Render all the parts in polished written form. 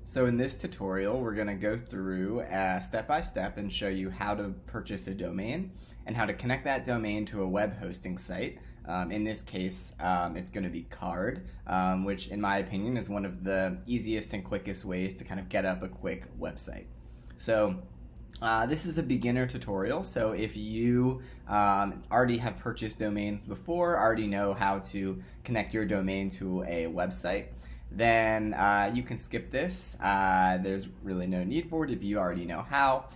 So in this tutorial, we're going to go through step by step and show you how to purchase a domain and how to connect that domain to a web hosting site. In this case, it's going to be Carrd, which in my opinion is one of the easiest and quickest ways to kind of get up a quick website. So this is a beginner tutorial, so if you already have purchased domains before, already know how to connect your domain to a website, then you can skip this. There's really no need for it if you already know how.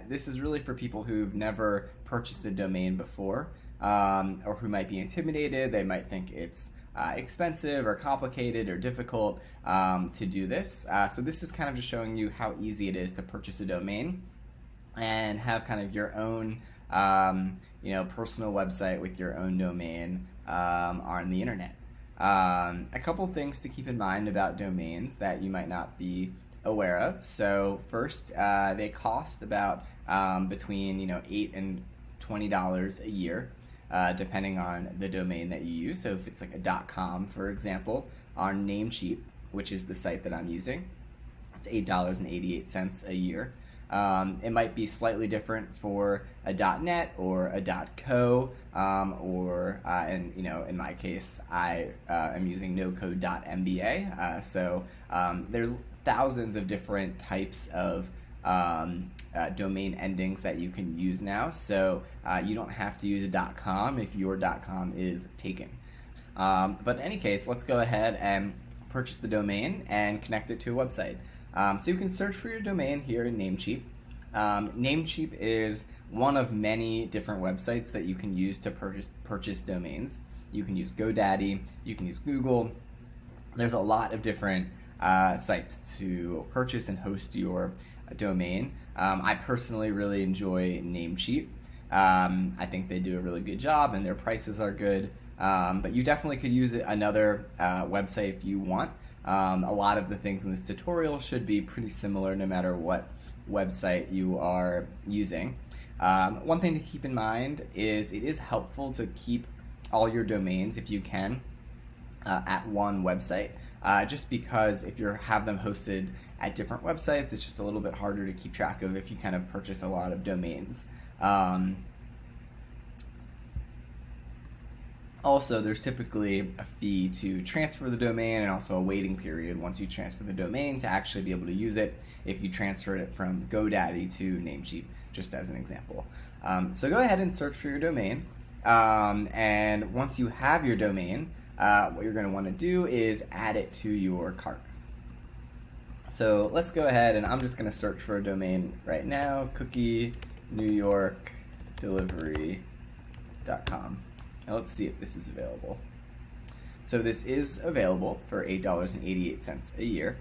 This is really for people who've never purchased a domain before, or who might be intimidated. They might think it's expensive or complicated or difficult to do this. So this is kind of just showing you how easy it is to purchase a domain and have kind of your own personal website with your own domain on the internet. A couple things to keep in mind about domains that you might not be aware of. So first, they cost about between $8 and $20 a year, depending on the domain that you use. So if it's like a .com, for example, on Namecheap, which is the site that I'm using, it's $8.88 a year. It might be slightly different for a .net or a .co, in my case, I am using nocode.mba. There's thousands of different types of domain endings that you can use now. So you don't have to use a .com if your .com is taken. But in any case, let's go ahead and purchase the domain and connect it to a website. So you can search for your domain here in Namecheap. Namecheap is one of many different websites that you can use to purchase domains. You can use GoDaddy, you can use Google. There's a lot of different sites to purchase and host your domain. I personally really enjoy Namecheap. I think they do a really good job and their prices are good, but you definitely could use another website if you want. A lot of the things in this tutorial should be pretty similar no matter what website you are using. One thing to keep in mind is it is helpful to keep all your domains, if you can, at one website, just because if you have them hosted at different websites, it's just a little bit harder to keep track of if you kind of purchase a lot of domains. Also, there's typically a fee to transfer the domain and also a waiting period once you transfer the domain to actually be able to use it if you transferred it from GoDaddy to Namecheap, just as an example. So go ahead and search for your domain. And once you have your domain, what you're going to want to do is add it to your cart. So let's go ahead and I'm just going to search for a domain right now, cookienewyorkdelivery.com. Now let's see if this is available. So this is available for $8.88 a year.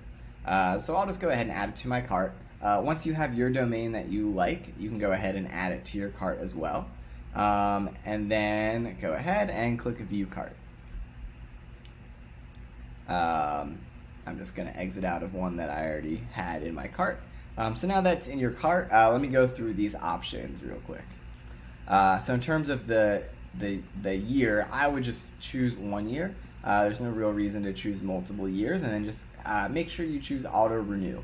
So I'll just go ahead and add it to my cart. Once you have your domain that you like, you can go ahead and add it to your cart as well. And then go ahead and click View Cart. I'm just going to exit out of one that I already had in my cart. So now that's in your cart, let me go through these options real quick. So in terms of the year, I would just choose 1 year. There's no real reason to choose multiple years, and then just make sure you choose auto renew.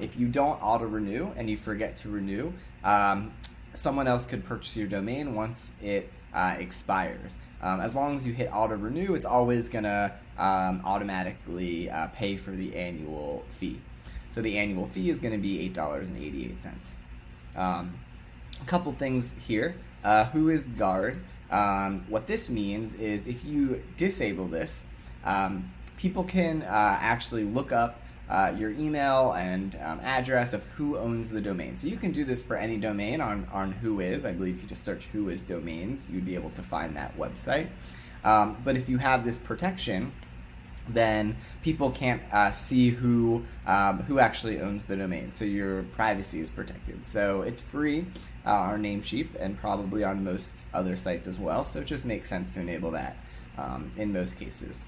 If you don't auto renew and you forget to renew, someone else could purchase your domain once it expires. As long as you hit auto renew, it's always gonna automatically pay for the annual fee. So the annual fee is gonna be $8.88. A couple things here. Who is Guard? What this means is if you disable this, people can actually look up your email and address of who owns the domain. So you can do this for any domain on Whois. I believe if you just search Whois domains, you'd be able to find that website. But if you have this protection, then people can't see who actually owns the domain. So your privacy is protected. So it's free on Namecheap and probably on most other sites as well. So it just makes sense to enable that in most cases.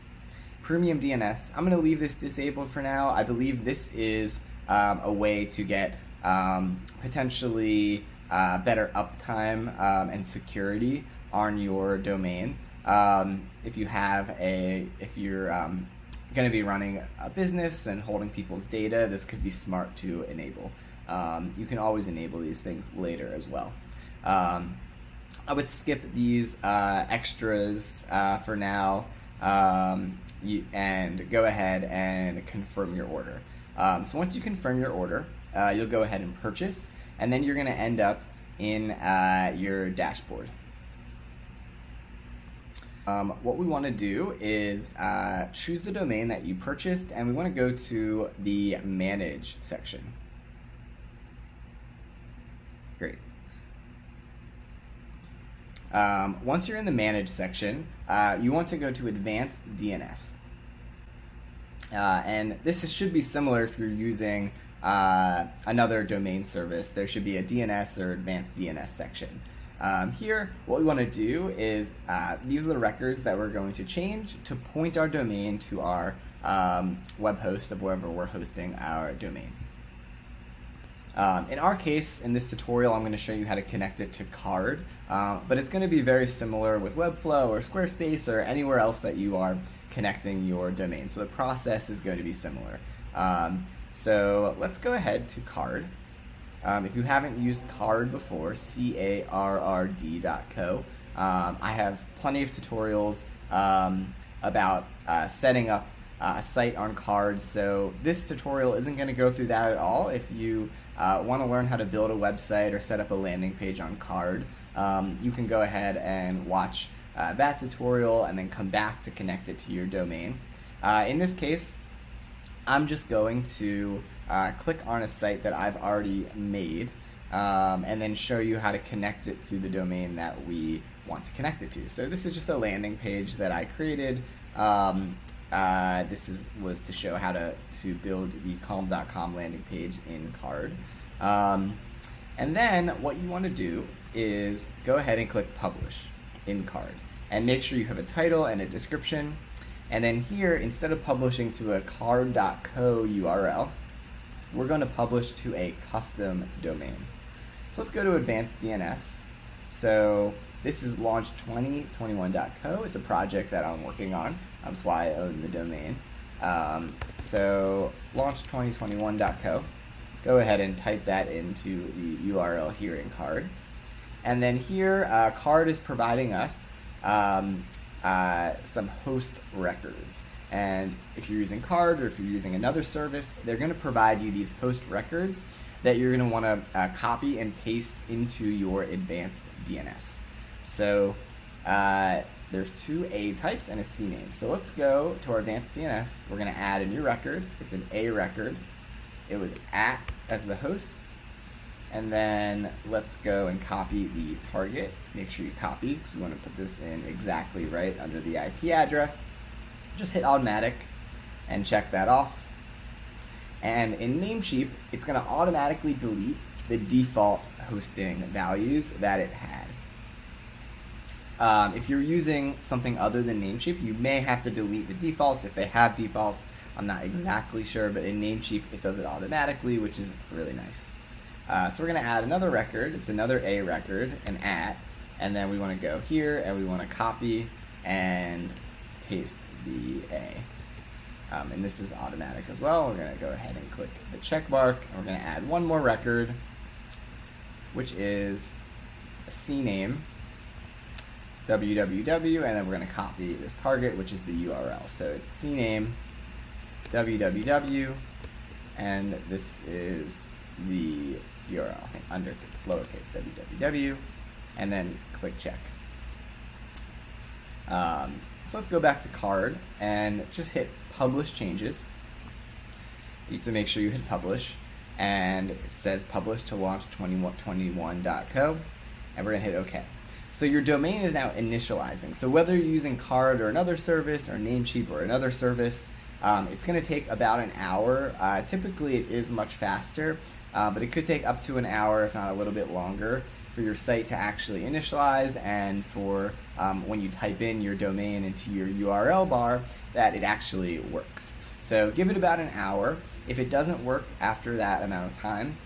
Premium DNS, I'm going to leave this disabled for now. I believe this is a way to get potentially better uptime and security on your domain. If you're going to be running a business and holding people's data, this could be smart to enable. You can always enable these things later as well. I would skip these extras for now, and go ahead and confirm your order. So once you confirm your order, you'll go ahead and purchase, and then you're going to end up in your dashboard. What we want to do is choose the domain that you purchased, and we want to go to the Manage section. Great. Once you're in the Manage section, you want to go to Advanced DNS. And this should be similar if you're using another domain service. There should be a DNS or Advanced DNS section. Here, what we want to do is, these are the records that we're going to change to point our domain to our web host of wherever we're hosting our domain. In our case, in this tutorial, I'm going to show you how to connect it to Carrd, but it's going to be very similar with Webflow or Squarespace or anywhere else that you are connecting your domain. So the process is going to be similar. So let's go ahead to Carrd. If you haven't used Carrd before, carrd.co, I have plenty of tutorials about setting up a site on Carrd, so this tutorial isn't going to go through that at all. If you want to learn how to build a website or set up a landing page on Carrd, you can go ahead and watch that tutorial and then come back to connect it to your domain. In this case, I'm just going to click on a site that I've already made and then show you how to connect it to the domain that we want to connect it to. So this is just a landing page that I created. This was to show how to build the calm.com landing page in Carrd. And then what you want to do is go ahead and click Publish in Carrd. And make sure you have a title and a description. And then here, instead of publishing to a carrd.co URL, we're going to publish to a custom domain. So let's go to Advanced DNS. So this is launch2021.co. It's a project that I'm working on. That's why I own the domain. So launch2021.co. Go ahead and type that into the URL here in Carrd. And then here, Carrd is providing us some host records. And if you're using Carrd or if you're using another service, they're going to provide you these host records that you're going to want to copy and paste into your advanced DNS. So there's two A types and a C name. So let's go to our advanced DNS. We're going to add a new record. It's an A record. It was @ as the host. And then let's go and copy the target. Make sure you copy, because we want to put this in exactly right under the IP address. Just hit automatic and check that off. And in Namecheap, it's going to automatically delete the default hosting values that it had. If you're using something other than Namecheap, you may have to delete the defaults if they have defaults. I'm not exactly sure, but in Namecheap, it does it automatically, which is really nice. So we're going to add another record. It's another A record, an @ and then we want to go here and we want to copy and paste the A. And this is automatic as well. We're going to go ahead and click the check mark, and we're going to add one more record, which is a C name, www, and then we're going to copy this target, which is the URL. So it's C name, www, and this is the URL, I think, under lowercase www, and then click check. So let's go back to Carrd and just hit publish changes. You need to make sure you hit publish, and it says publish to launch2021.co, and we're going to hit OK. So your domain is now initializing. So whether you're using Carrd or another service, or Namecheap or another service, it's going to take about an hour. Typically it is much faster, but it could take up to an hour, if not a little bit longer, for your site to actually initialize, and for when you type in your domain into your URL bar, that it actually works. So give it about an hour. If it doesn't work after that amount of time,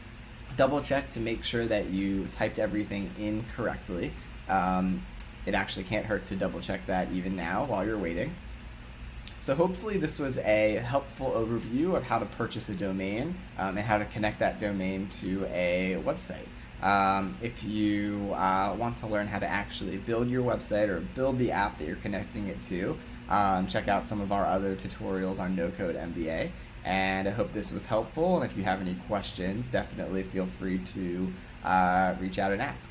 double check to make sure that you typed everything in correctly. It actually can't hurt to double check that even now while you're waiting. So hopefully this was a helpful overview of how to purchase a domain and how to connect that domain to a website. If you want to learn how to actually build your website or build the app that you're connecting it to, check out some of our other tutorials on No Code MBA. And I hope this was helpful. And if you have any questions, definitely feel free to reach out and ask.